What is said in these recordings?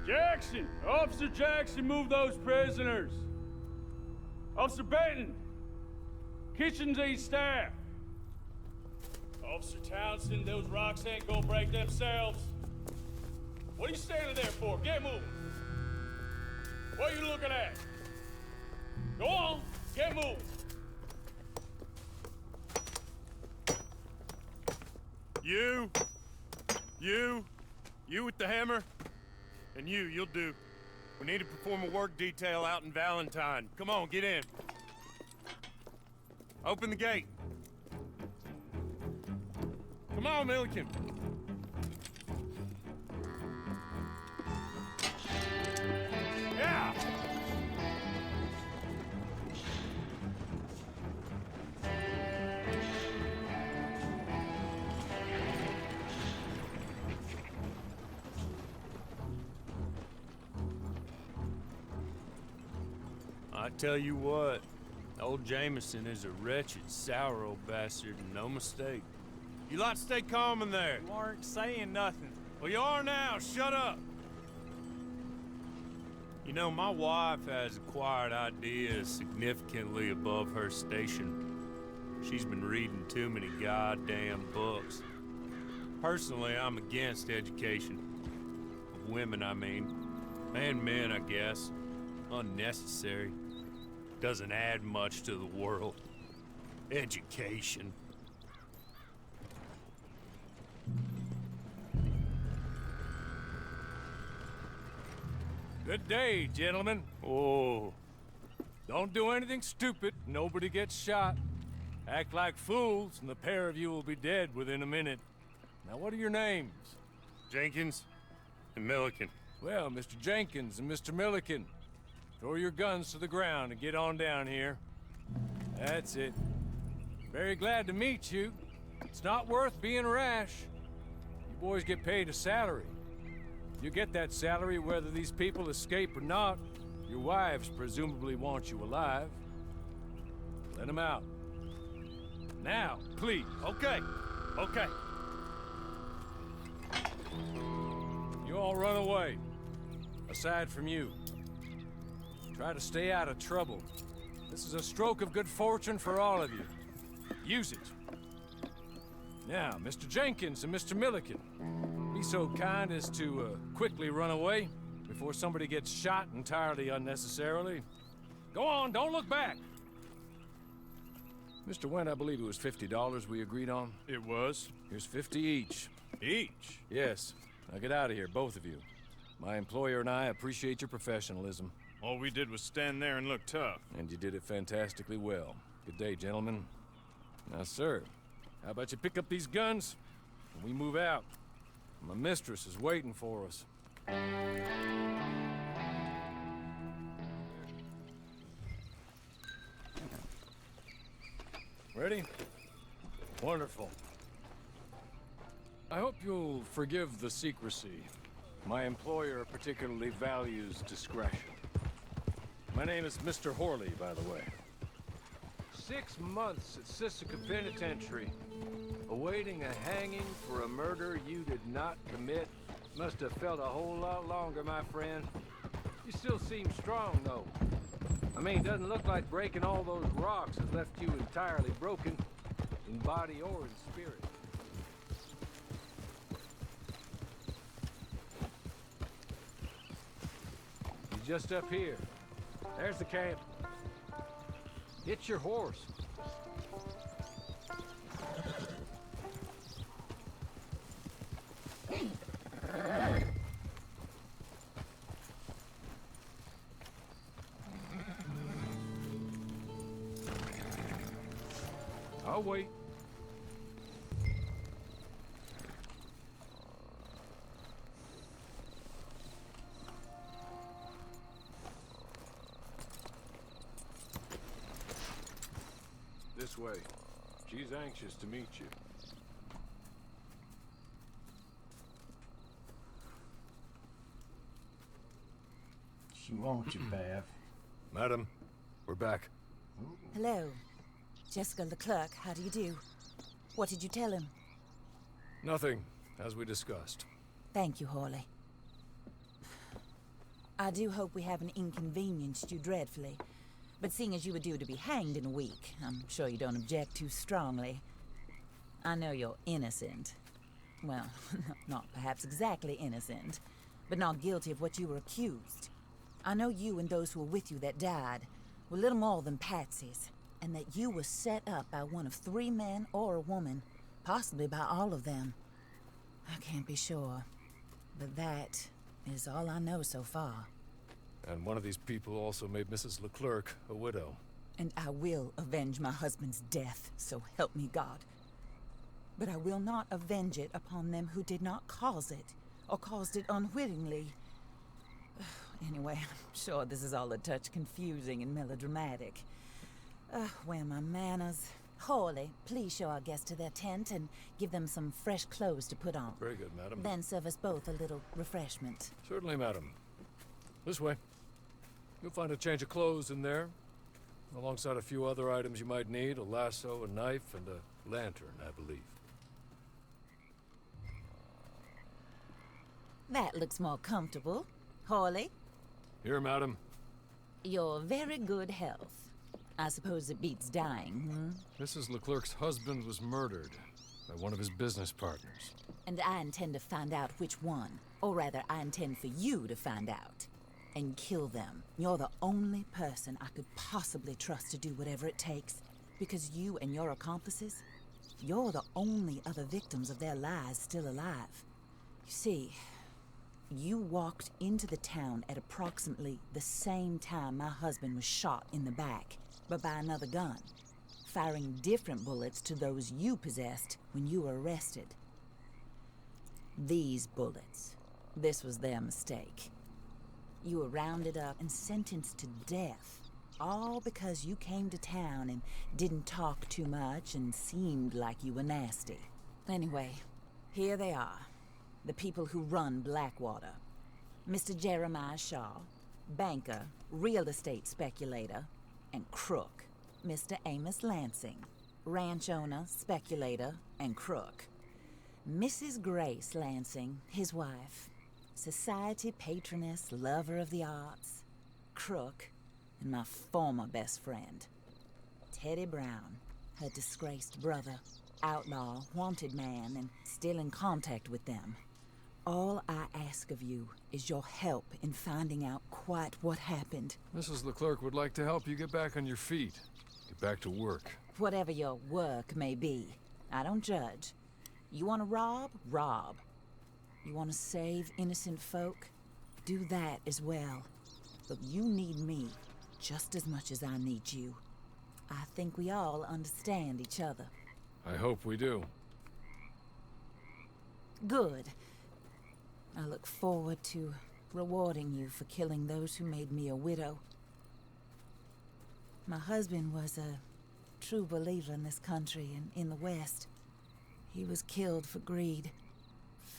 Jackson! Officer Jackson, move those prisoners! Officer Benton! Kitchens and staff! Officer Townsend, those rocks ain't gonna break themselves. What are you standing there for? Get moving! What are you looking at? Go on, get moving! You with the hammer? And you'll do. We need to perform a work detail out in Valentine. Come on, get in. Open the gate. Come on, Milliken. Yeah! I tell you what, old Jameson is a wretched, sour old bastard, and no mistake. You lot stay calm in there. You aren't saying nothing. Well, you are now. Shut up. You know, my wife has acquired ideas significantly above her station. She's been reading too many goddamn books. Personally, I'm against education. Of women, I mean. And men, I guess. Unnecessary. Doesn't add much to the world. Education. Good day, gentlemen. Oh. Don't do anything stupid. Nobody gets shot. Act like fools, and the pair of you will be dead within a minute. Now, what are your names? Jenkins and Milliken. Well, Mr. Jenkins and Mr. Milliken, throw your guns to the ground and get on down here. That's it. Very glad to meet you. It's not worth being rash. You boys get paid a salary. You get that salary whether these people escape or not. Your wives presumably want you alive. Let them out. Now, please. Okay. Okay. You all run away. Aside from you. Try to stay out of trouble. This is a stroke of good fortune for all of you. Use it. Now, Mr. Jenkins and Mr. Milliken, be so kind as to quickly run away before somebody gets shot entirely unnecessarily. Go on, don't look back. Mr. Wendt, I believe it was $50 we agreed on. It was. Here's 50 each. Each? Yes. Now get out of here, both of you. My employer and I appreciate your professionalism. All we did was stand there and look tough. And you did it fantastically well. Good day, gentlemen. Now, sir, how about you pick up these guns and we move out? My mistress is waiting for us. Ready? Wonderful. I hope you'll forgive the secrecy. My employer particularly values discretion. My name is Mr. Horley, by the way. 6 months at Sisika Penitentiary, awaiting a hanging for a murder you did not commit. Must have felt a whole lot longer, my friend. You still seem strong, though. I mean, doesn't look like breaking all those rocks has left you entirely broken, in body or in spirit. You're just up here. There's the camp. Get your horse. I'll wait. this way. She's anxious to meet you. She wants you, Bav. Madam, we're back. Hello. Jessica Leclerc, how do you do? What did you tell him? Nothing, as we discussed. Thank you, Hawley. I do hope we haven't inconvenienced you dreadfully. But seeing as you were due to be hanged in a week, I'm sure you don't object too strongly. I know you're innocent. Well, not perhaps exactly innocent, but not guilty of what you were accused. I know you and those who were with you that died were little more than patsies, and that you were set up by one of 3 men or a woman, possibly by all of them. I can't be sure, but that is all I know so far. And one of these people also made Mrs. Leclerc a widow. And I will avenge my husband's death, so help me God. But I will not avenge it upon them who did not cause it, or caused it unwittingly. Anyway, I'm sure this is all a touch confusing and melodramatic. Where are my manners? Hawley, please show our guests to their tent and give them some fresh clothes to put on. Very good, madam. Then serve us both a little refreshment. Certainly, madam. This way. You'll find a change of clothes in there, alongside a few other items you might need, a lasso, a knife, and a lantern, I believe. That looks more comfortable. Hawley, Here, madam. your very good health. I suppose it beats dying, Mrs. Leclerc's husband was murdered by one of his business partners. And I intend to find out which one. Or rather, I intend for you to find out. And kill them. You're the only person I could possibly trust to do whatever it takes. Because you and your accomplices, you're the only other victims of their lies still alive. You see, you walked into the town at approximately the same time my husband was shot in the back, but by another gun, firing different bullets to those you possessed when you were arrested. These bullets, this was their mistake. You were rounded up and sentenced to death, all because you came to town and didn't talk too much and seemed like you were nasty. Anyway, here they are, the people who run Blackwater. Mr. Jeremiah Shaw, banker, real estate speculator, and crook. Mr. Amos Lansing, ranch owner, speculator, and crook. Mrs. Grace Lansing, his wife, society patroness, lover of the arts, crook, and my former best friend. Teddy Brown, her disgraced brother, outlaw, wanted man, and still in contact with them. All I ask of you is your help in finding out quite what happened. Mrs. Leclerc would like to help you get back on your feet. Get back to work. Whatever your work may be, I don't judge. You want to rob? Rob. You want to save innocent folk? Do that as well. But you need me just as much as I need you. I think we all understand each other. I hope we do. Good. I look forward to rewarding you for killing those who made me a widow. My husband was a true believer in this country and in the West. He was killed for greed.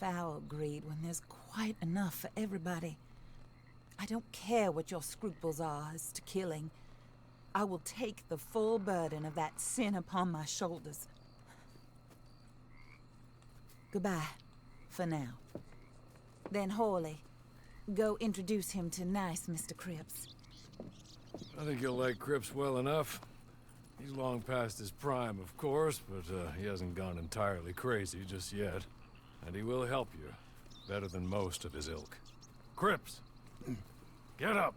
Foul greed when there's quite enough for everybody. I don't care what your scruples are as to killing. I will take the full burden of that sin upon my shoulders. Goodbye, for now. Then Hawley, go introduce him to nice Mr. Cripps. I think you'll like Cripps well enough. He's long past his prime, of course, but he hasn't gone entirely crazy just yet. And he will help you, better than most of his ilk. Cripps! Get up!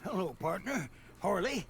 Hello, partner. Harley.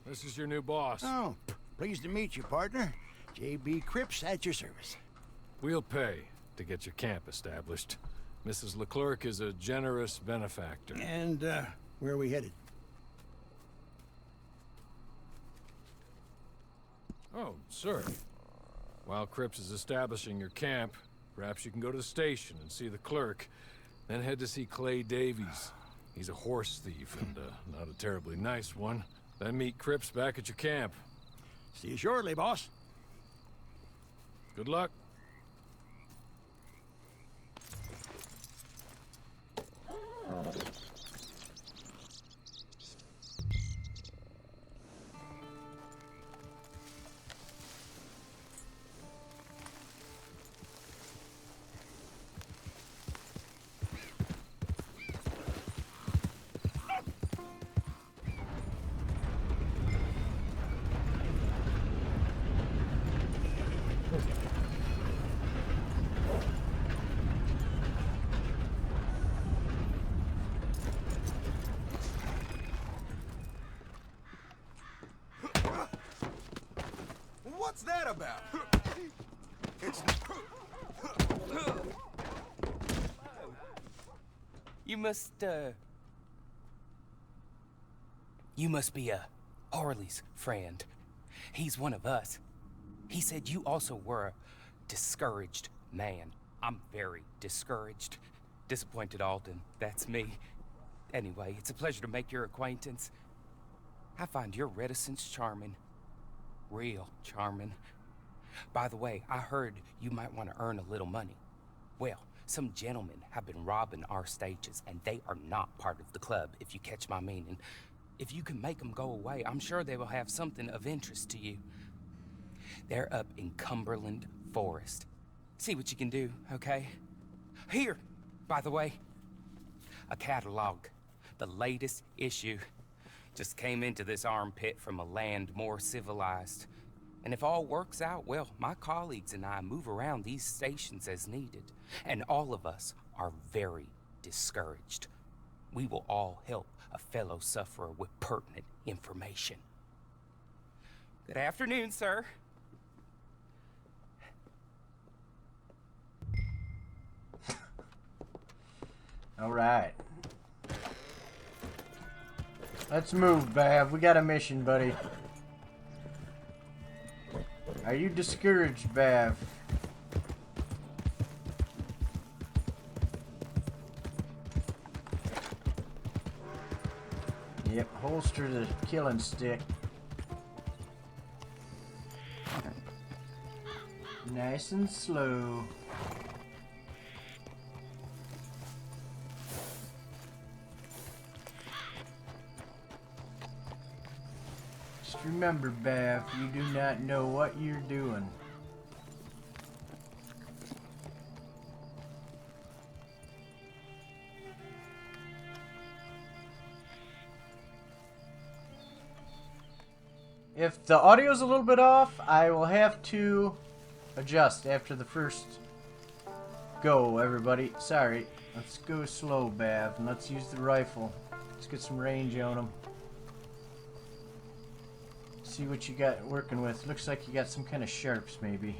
This is your new boss. Oh, pleased to meet you, partner. J.B. Cripps at your service. We'll pay to get your camp established. Mrs. Leclerc is a generous benefactor. And, where are we headed? Oh, sir. While Cripps is establishing your camp, perhaps you can go to the station and see the clerk, then head to see Clay Davies. He's a horse thief and not a terribly nice one. Then meet Cripps back at your camp. See you shortly, boss. Good luck. What's that about? It's... You must be, Harley's friend. He's one of us. He said you also were a discouraged man. I'm very discouraged. Disappointed Alden, that's me. Anyway, it's a pleasure to make your acquaintance. I find your reticence charming. Real charming. By the way, I heard you might want to earn a little money. Well, some gentlemen have been robbing our stages, and they are not part of the club, if you catch my meaning. If you can make them go away, I'm sure they will have something of interest to you. They're up in Cumberland Forest. See what you can do, okay? Here, by the way, a catalog. The latest issue. Just came into this armpit from a land more civilized. And if all works out, well, my colleagues and I move around these stations as needed. And all of us are very discouraged. We will all help a fellow sufferer with pertinent information. Good afternoon, sir. All right. Let's move, Bav. We got a mission, buddy. Are you discouraged, Bav? Yep, holster the killing stick. Nice and slow. Just remember, Bav, you do not know what you're doing. If the audio's a little bit off, I will have to adjust after the first go, everybody. Sorry. Let's go slow, Bav, and let's use the rifle. Let's get some range on them. See what you got working with. Looks like you got some kind of sharps, maybe.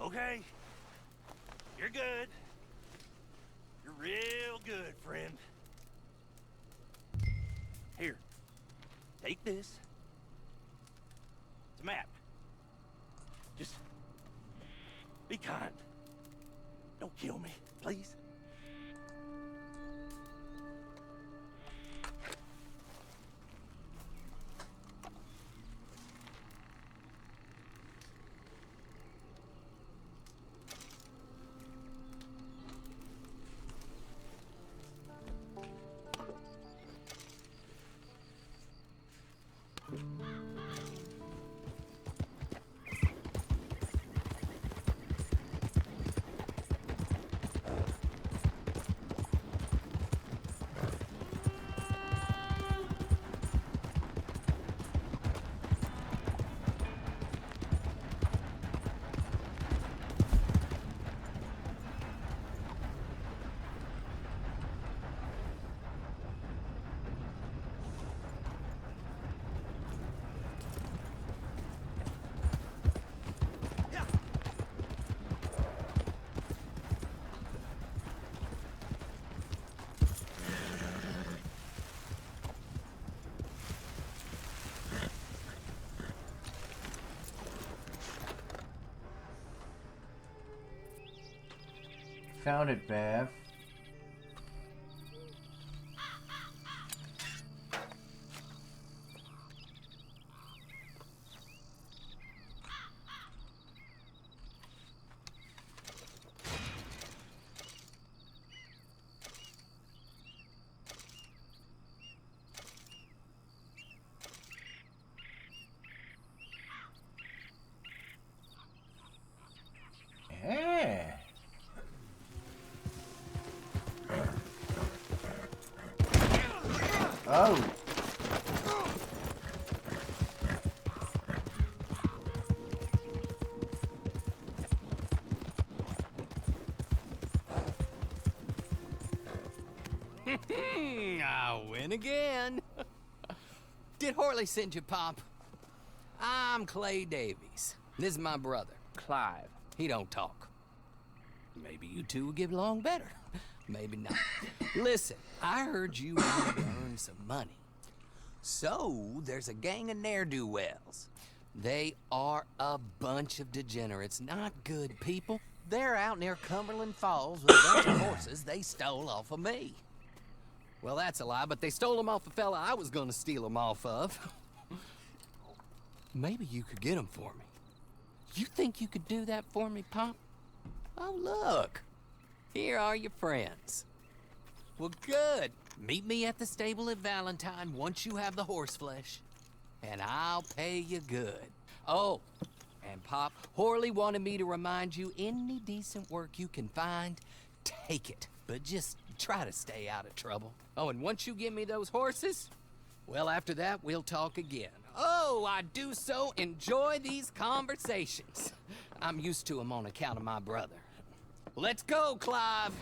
Okay. You're good. You're real good, friend. Here. Take this. It's a map. Just be kind. Don't kill me, please. found it, Bav. Yeah. Oh. I win again. Did Horley send you, Pop? I'm Clay Davies. This is my brother, Clive. He don't talk. Maybe you two will get along better. Maybe not. Listen, I heard you wanted to earn some money. So, there's a gang of ne'er-do-wells. They are a bunch of degenerates, not good people. They're out near Cumberland Falls with a bunch of horses they stole off of me. Well, that's a lie, but they stole them off the fella I was gonna steal them off of. Maybe you could get them for me. You think you could do that for me, Pop? Oh, look. Here are your friends. Well, good. Meet me at the stable at Valentine once you have the horse flesh, and I'll pay you good. Oh, and Pop, Horley wanted me to remind you, any decent work you can find, take it. But just try to stay out of trouble. Oh, and once you give me those horses, well, after that, we'll talk again. Oh, I do so enjoy these conversations. I'm used to them on account of my brother. Let's go, Clive.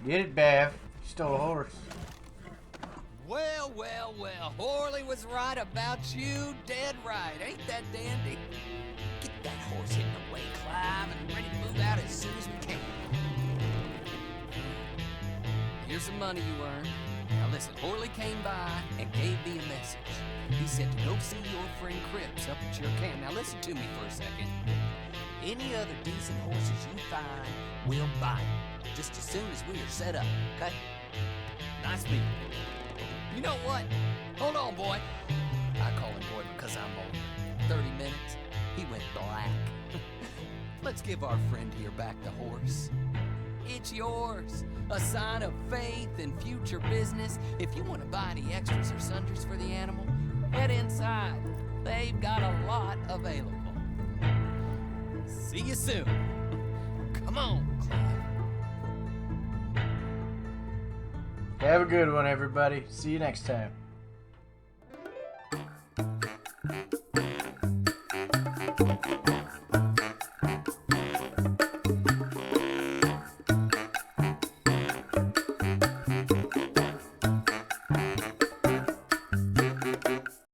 Get it, Bav. You stole a horse. Well, well, well. Horley was right about you. Dead right. Ain't that dandy? Get that horse hidden away, Clive, and ready to move out as soon as we can. Here's some money you earned. Now listen, Horley came by and gave me a message. He said to go see your friend Cripps up at your camp. Now listen to me for a second. Any other decent horses you find, we'll buy 'em. Just as soon as we are set up, okay? Nice meeting you. You know what? Hold on, boy. I call him boy because I'm old. 30 minutes, he went black. Let's give our friend here back the horse. It's yours. A sign of faith and future business. If you want to buy any extras or sundries for the animal, head inside. They've got a lot available. See you soon. Come on, Clive. Have a good one, everybody. See you next time.